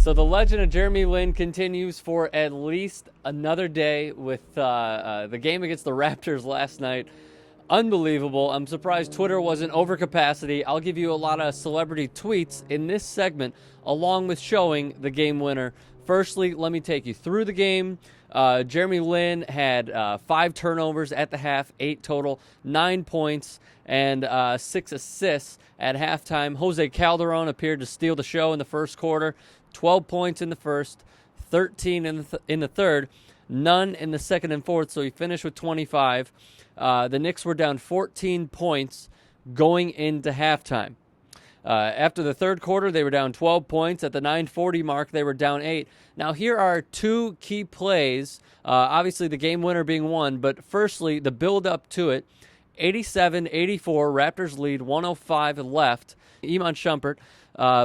So the legend of Jeremy Lin continues for at least another day with the game against the Raptors last night. Unbelievable. I'm surprised Twitter wasn't over capacity. I'll give you a lot of celebrity tweets in this segment, along with showing the game winner. Firstly, let me take you through the game. Jeremy Lin had 5 turnovers at the half, 8 total, 9 points, and 6 assists at halftime. Jose Calderon appeared to steal the show in the first quarter. 12 points in the first, 13 in the third, none in the second and fourth, so he finished with 25. The Knicks were down 14 points going into halftime. After the third quarter, they were down 12 points. At the 9:40 mark, they were down 8. Now, here are 2 key plays, obviously the game winner being one, but firstly, the build-up to it. 87-84, Raptors lead, 105 left. Iman Shumpert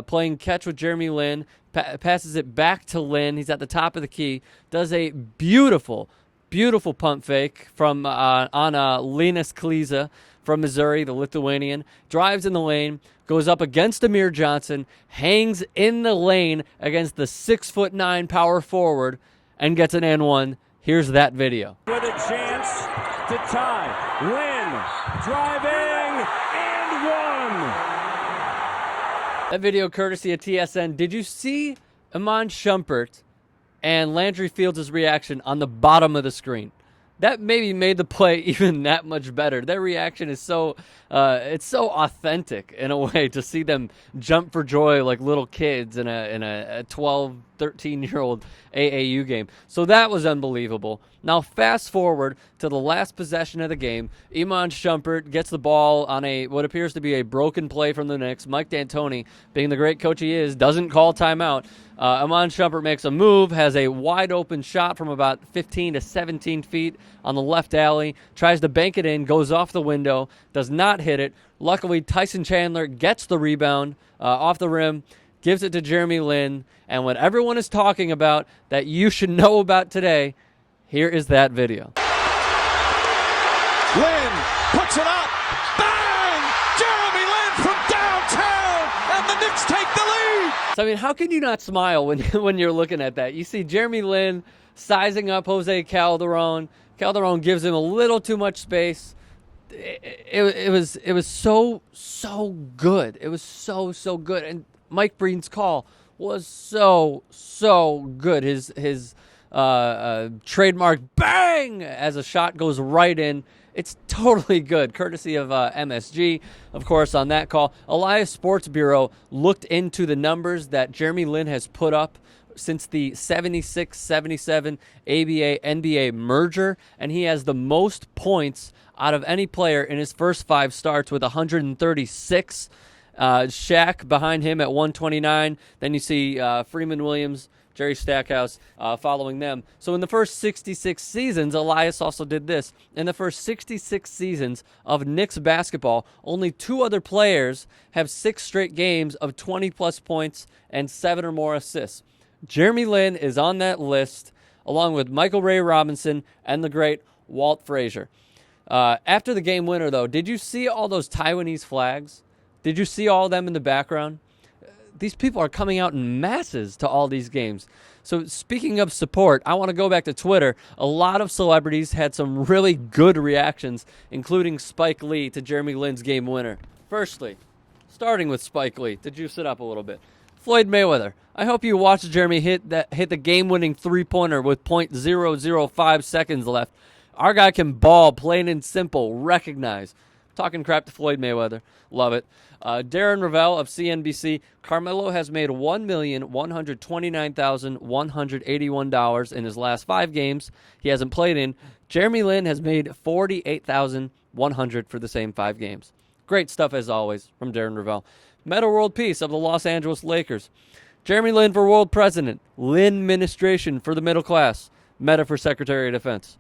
playing catch with Jeremy Lin, passes it back to Lin. He's at the top of the key, does a beautiful pump fake from on Linus Kliza from Missouri, the Lithuanian, drives in the lane, goes up against Amir Johnson, hangs in the lane against the 6'9" power forward, and gets an and-one. Here's that video. With a chance to tie. Lin driving and one. That video courtesy of TSN. Did you see Iman Shumpert and Landry Fields' reaction on the bottom of the screen? That maybe made the play even that much better. Their reaction is so it's so authentic in a way, to see them jump for joy like little kids in a 12, 13-year-old AAU game. So that was unbelievable. Now fast forward to the last possession of the game. Iman Shumpert gets the ball on what appears to be a broken play from the Knicks. Mike D'Antoni, being the great coach he is, doesn't call timeout. Iman Shumpert makes a move, has a wide open shot from about 15 to 17 feet on the left alley, tries to bank it in, goes off the window, does not hit it. Luckily, Tyson Chandler gets the rebound off the rim, gives it to Jeremy Lin, and what everyone is talking about that you should know about today, here is that video. Lin puts it up. Bang! Jeremy Lin from downtown, and the Knicks take the lead. So, I mean, how can you not smile when you're looking at that? You see Jeremy Lin sizing up Jose Calderon. Calderon gives him a little too much space. It was so good. It was so good. And Mike Breen's call was so good. His trademark bang as a shot goes right in. It's totally good, courtesy of MSG, of course, on that call. Elias Sports Bureau looked into the numbers that Jeremy Lin has put up since the 76-77 ABA-NBA merger, and he has the most points out of any player in his first 5 starts with 136. Shaq behind him at 129. Then you see Freeman Williams, Jerry Stackhouse following them. So in the first 66 seasons, Elias also did this. In the first 66 seasons of Knicks basketball, only 2 other players have 6 straight games of 20-plus points and 7 or more assists. Jeremy Lin is on that list, along with Michael Ray Robinson and the great Walt Frazier. After the game winner, though, did you see all those Taiwanese flags? Did you see all of them in the background? These people are coming out in masses to all these games. So speaking of support, I want to go back to Twitter. A lot of celebrities had some really good reactions, including Spike Lee to Jeremy Lin's game winner. Firstly, starting with Spike Lee, to juice it up a little bit. Floyd Mayweather, I hope you watched Jeremy hit the game-winning three-pointer with .005 seconds left. Our guy can ball, plain and simple, recognize. Talking crap to Floyd Mayweather. Love it. Darren Ravel of CNBC. Carmelo has made $1,129,181 in his last 5 games he hasn't played in. Jeremy Lin has made $48,100 for the same 5 games. Great stuff as always from Darren Ravel. Meta World Peace of the Los Angeles Lakers. Jeremy Lin for world president. Lin administration for the middle class. Meta for Secretary of Defense.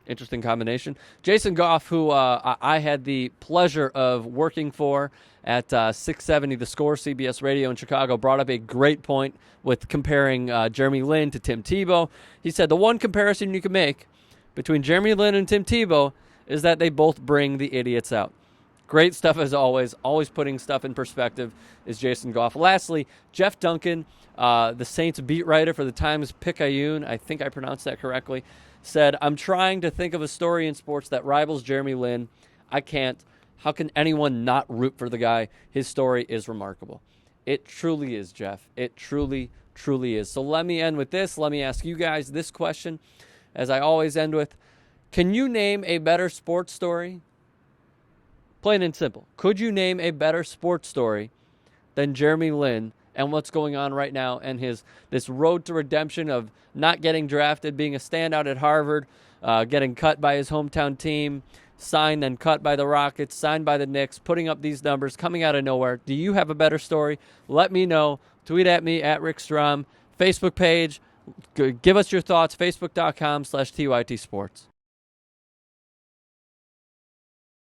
Interesting combination. Jason Goff, who I had the pleasure of working for at 670 The Score, CBS Radio in Chicago, brought up a great point with comparing Jeremy Lin to Tim Tebow. He said the one comparison you can make between Jeremy Lin and Tim Tebow is that they both bring the idiots out. Great stuff as always putting stuff in perspective is Jason Goff. Lastly, Jeff Duncan, the Saints beat writer for the Times-Picayune, I think I pronounced that correctly, said, I'm trying to think of a story in sports that rivals Jeremy Lin. I can't. How can anyone not root for the guy? His story is remarkable. It truly is, Jeff. It truly, truly is. So let me end with this. Let me ask you guys this question, as I always end with, can you name a better sports story? Plain and simple. Could you name a better sports story than Jeremy Lin and what's going on right now and this road to redemption of not getting drafted, being a standout at Harvard, getting cut by his hometown team, signed and cut by the Rockets, signed by the Knicks, putting up these numbers, coming out of nowhere? Do you have a better story? Let me know. Tweet at me, at Rick Strom. Facebook page. Give us your thoughts, facebook.com/TYT Sports.